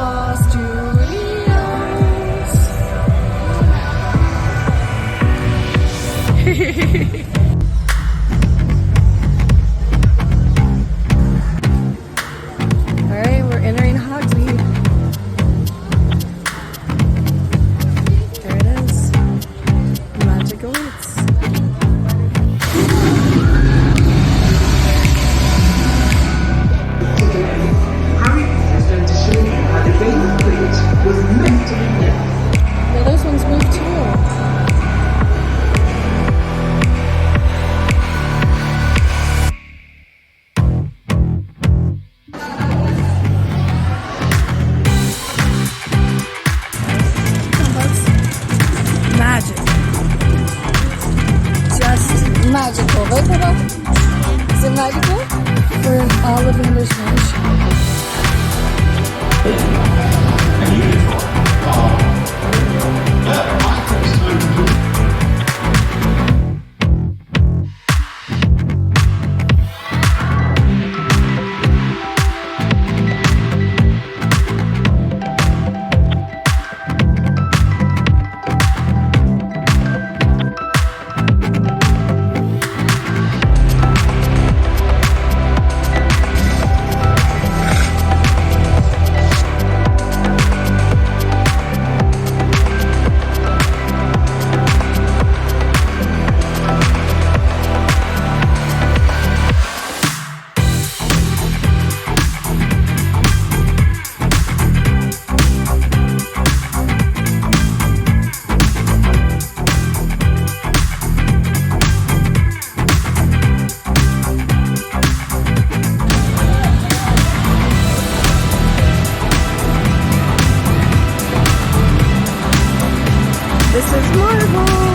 Applause Studios. Alright, we're entering Hogsmeade. There it is. Magic awaits. Harry is going to show you how the game of cricket was meant to be played. Yeah, those ones move too. Magic. Just magical, right, Papa? Is it magical? For all of English French. This is Marvel!